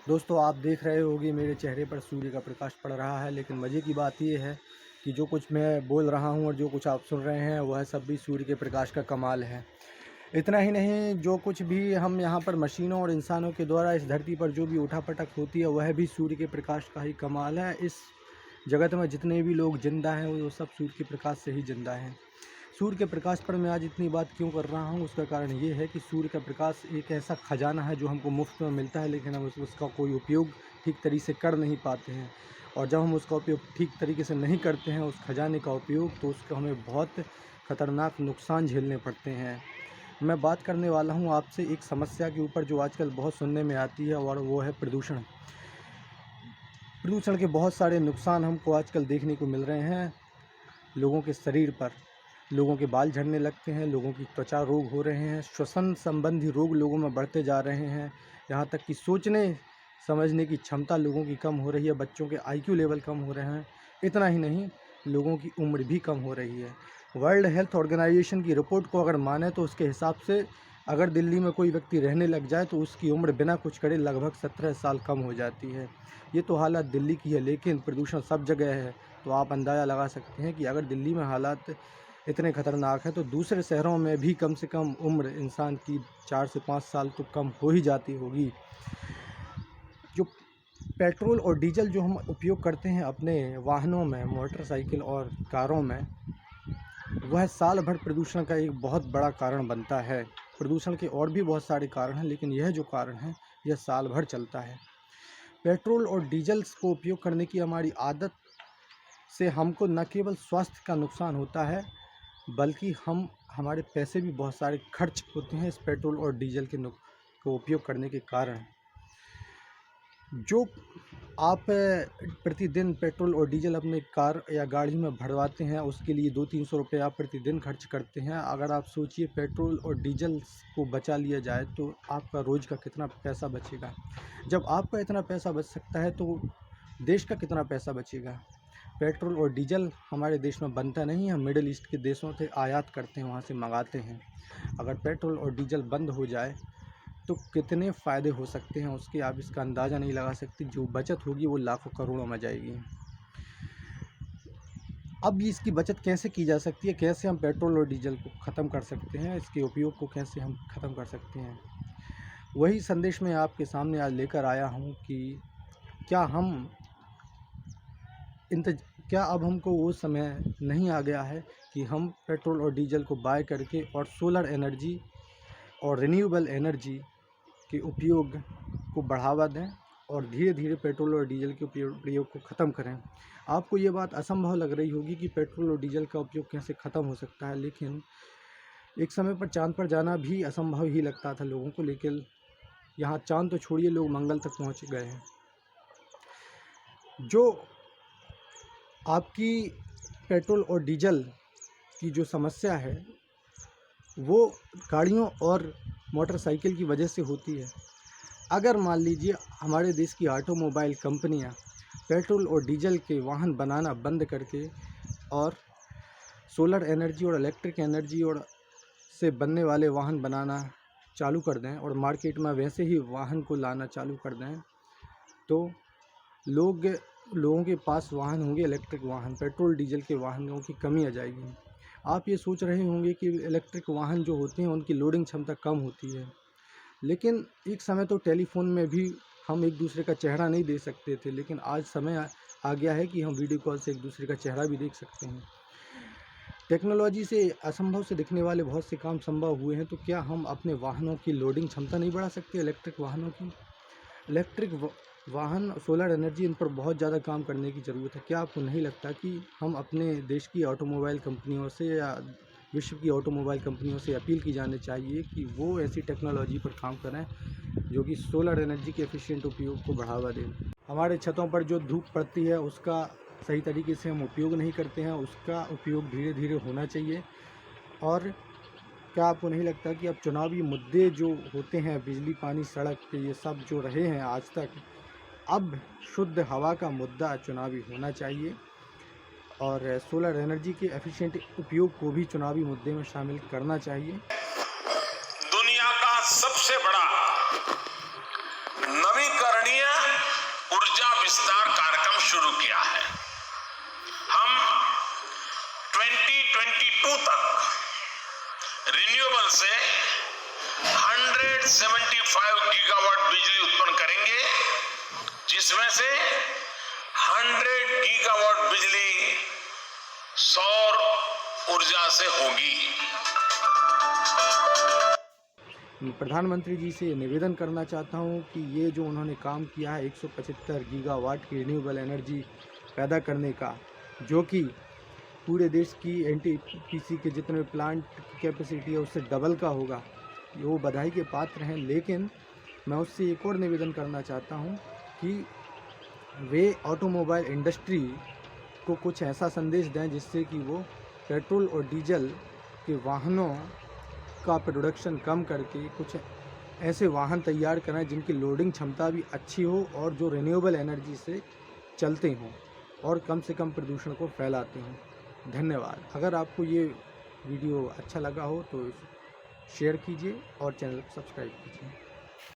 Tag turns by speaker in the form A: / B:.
A: दोस्तों, आप देख रहे होंगे मेरे चेहरे पर सूर्य का प्रकाश पड़ रहा है, लेकिन मज़े की बात ये है कि जो कुछ मैं बोल रहा हूँ और जो कुछ आप सुन रहे हैं वह सब भी सूर्य के प्रकाश का कमाल है। इतना ही नहीं, जो कुछ भी हम यहाँ पर मशीनों और इंसानों के द्वारा इस धरती पर जो भी उठापटक होती है वह भी सूर्य के प्रकाश का ही कमाल है। इस जगत में जितने भी लोग जिंदा हैं वो सब सूर्य के प्रकाश से ही जिंदा हैं। सूर्य के प्रकाश पर मैं आज इतनी बात क्यों कर रहा हूँ, उसका कारण ये है कि सूर्य का प्रकाश एक ऐसा खजाना है जो हमको मुफ्त में मिलता है, लेकिन हम उसका कोई उपयोग ठीक तरीके से कर नहीं पाते हैं। और जब हम उसका उपयोग ठीक तरीके से नहीं करते हैं उस खजाने का उपयोग, तो उसका हमें बहुत ख़तरनाक नुकसान झेलने पड़ते हैं। मैं बात करने वाला हूँ आपसे एक समस्या के ऊपर जो आजकल बहुत सुनने में आती है, और वो है प्रदूषण। प्रदूषण के बहुत सारे नुकसान हमको आजकल देखने को मिल रहे हैं लोगों के शरीर पर। लोगों के बाल झड़ने लगते हैं, लोगों की त्वचा रोग हो रहे हैं, श्वसन संबंधी रोग लोगों में बढ़ते जा रहे हैं। यहाँ तक कि सोचने समझने की क्षमता लोगों की कम हो रही है, बच्चों के IQ लेवल कम हो रहे हैं। इतना ही नहीं, लोगों की उम्र भी कम हो रही है। वर्ल्ड हेल्थ ऑर्गेनाइजेशन की रिपोर्ट को अगर माने तो उसके हिसाब से अगर दिल्ली में कोई व्यक्ति रहने लग जाए तो उसकी उम्र बिना कुछ करे लगभग 17 साल कम हो जाती है। ये तो हालत दिल्ली की है, लेकिन प्रदूषण सब जगह है। तो आप अंदाज़ा लगा सकते हैं कि अगर दिल्ली में हालात इतने ख़तरनाक हैं तो दूसरे शहरों में भी कम से कम उम्र इंसान की 4 से 5 साल तो कम हो ही जाती होगी। जो पेट्रोल और डीजल जो हम उपयोग करते हैं अपने वाहनों में, मोटरसाइकिल और कारों में, वह साल भर प्रदूषण का एक बहुत बड़ा कारण बनता है। प्रदूषण के और भी बहुत सारे कारण हैं, लेकिन यह जो कारण है यह साल भर चलता है। पेट्रोल और डीजल को उपयोग करने की हमारी आदत से हमको न केवल स्वास्थ्य का नुकसान होता है, बल्कि हमारे पैसे भी बहुत सारे खर्च होते हैं इस पेट्रोल और डीजल को उपयोग करने के कारण। जो आप प्रतिदिन पेट्रोल और डीजल अपने कार या गाड़ी में भरवाते हैं उसके लिए 200-300 रुपये आप प्रतिदिन खर्च करते हैं। अगर आप सोचिए पेट्रोल और डीजल को बचा लिया जाए तो आपका रोज़ का कितना पैसा बचेगा। जब आपका इतना पैसा बच सकता है तो देश का कितना पैसा बचेगा। पेट्रोल और डीजल हमारे देश में बनता नहीं है, हम मिडिल ईस्ट के देशों से आयात करते हैं, वहाँ से मंगाते हैं। अगर पेट्रोल और डीजल बंद हो जाए तो कितने फ़ायदे हो सकते हैं उसके, आप इसका अंदाज़ा नहीं लगा सकते। जो बचत होगी वो लाखों करोड़ों में जाएगी। अब इसकी बचत कैसे की जा सकती है, कैसे हम पेट्रोल और डीजल को ख़त्म कर सकते हैं, इसके उपयोग को कैसे हम ख़त्म कर सकते हैं, वही संदेश मैं आपके सामने आज लेकर आया हूँ कि क्या अब हमको वो समय नहीं आ गया है कि हम पेट्रोल और डीजल को बाय करके और सोलर एनर्जी और रिन्यूएबल एनर्जी के उपयोग को बढ़ावा दें और धीरे धीरे पेट्रोल और डीजल के प्रयोग को ख़त्म करें। आपको ये बात असंभव लग रही होगी कि पेट्रोल और डीजल का उपयोग कैसे ख़त्म हो सकता है, लेकिन एक समय पर चाँद पर जाना भी असंभव ही लगता था लोगों को, लेकिन यहाँ चाँद तो छोड़िए, लोग मंगल तक पहुँच गए हैं। जो आपकी पेट्रोल और डीजल की जो समस्या है वो गाड़ियों और मोटरसाइकिल की वजह से होती है। अगर मान लीजिए हमारे देश की ऑटोमोबाइल कंपनियां पेट्रोल और डीजल के वाहन बनाना बंद करके और सोलर एनर्जी और इलेक्ट्रिक एनर्जी और से बनने वाले वाहन बनाना चालू कर दें और मार्केट में वैसे ही वाहन को लाना चालू कर दें, तो लोगों के पास वाहन होंगे इलेक्ट्रिक वाहन, पेट्रोल डीजल के वाहनों की कमी आ जाएगी। आप ये सोच रहे होंगे कि इलेक्ट्रिक वाहन जो होते हैं उनकी लोडिंग क्षमता कम होती है, लेकिन एक समय तो टेलीफोन में भी हम एक दूसरे का चेहरा नहीं देख सकते थे, लेकिन आज समय आ गया है कि हम वीडियो कॉल से एक दूसरे का चेहरा भी देख सकते हैं। टेक्नोलॉजी से असंभव से दिखने वाले बहुत से काम संभव हुए हैं, तो क्या हम अपने वाहनों की लोडिंग क्षमता नहीं बढ़ा सकते इलेक्ट्रिक वाहनों की? इलेक्ट्रिक वाहन, सोलर एनर्जी, इन पर बहुत ज़्यादा काम करने की ज़रूरत है। क्या आपको नहीं लगता कि हम अपने देश की ऑटोमोबाइल कंपनियों से या विश्व की ऑटोमोबाइल कंपनियों से अपील की जानी चाहिए कि वो ऐसी टेक्नोलॉजी पर काम करें जो कि सोलर एनर्जी के एफिशिएंट उपयोग को बढ़ावा दें। हमारे छतों पर जो धूप पड़ती है उसका सही तरीके से हम उपयोग नहीं करते हैं, उसका उपयोग धीरे धीरे होना चाहिए। और क्या आपको नहीं लगता कि अब चुनावी मुद्दे जो होते हैं, बिजली, पानी, सड़क पे, ये सब जो रहे हैं आज तक, अब शुद्ध हवा का मुद्दा चुनावी होना चाहिए और सोलर एनर्जी के एफिशिएंट उपयोग को भी चुनावी मुद्दे में शामिल करना चाहिए।
B: दुनिया का सबसे बड़ा नवीकरणीय विस्तार कार्यक्रम शुरू किया है। हम 2022 तक रिन्यूएबल से 175 गीगावाट बिजली उत्पन्न करेंगे, जिसमें से 100 गीगावाट बिजली सौर ऊर्जा से होगी।
A: प्रधानमंत्री जी से निवेदन करना चाहता हूं कि ये जो उन्होंने काम किया है 175 गीगावाट की रिन्यूएबल एनर्जी पैदा करने का, जो कि पूरे देश की एनटीपीसी के जितने प्लांट की कैपेसिटी है उससे डबल का होगा, वो बधाई के पात्र हैं। लेकिन मैं उससे एक और निवेदन करना चाहता हूं कि वे ऑटोमोबाइल इंडस्ट्री को कुछ ऐसा संदेश दें जिससे कि वो पेट्रोल और डीजल के वाहनों का प्रोडक्शन कम करके कुछ ऐसे वाहन तैयार करें जिनकी लोडिंग क्षमता भी अच्छी हो और जो रिन्यूएबल एनर्जी से चलते हों और कम से कम प्रदूषण को फैलाते हों। धन्यवाद। अगर आपको ये वीडियो अच्छा लगा हो तो शेयर कीजिए और चैनल को सब्सक्राइब कीजिए।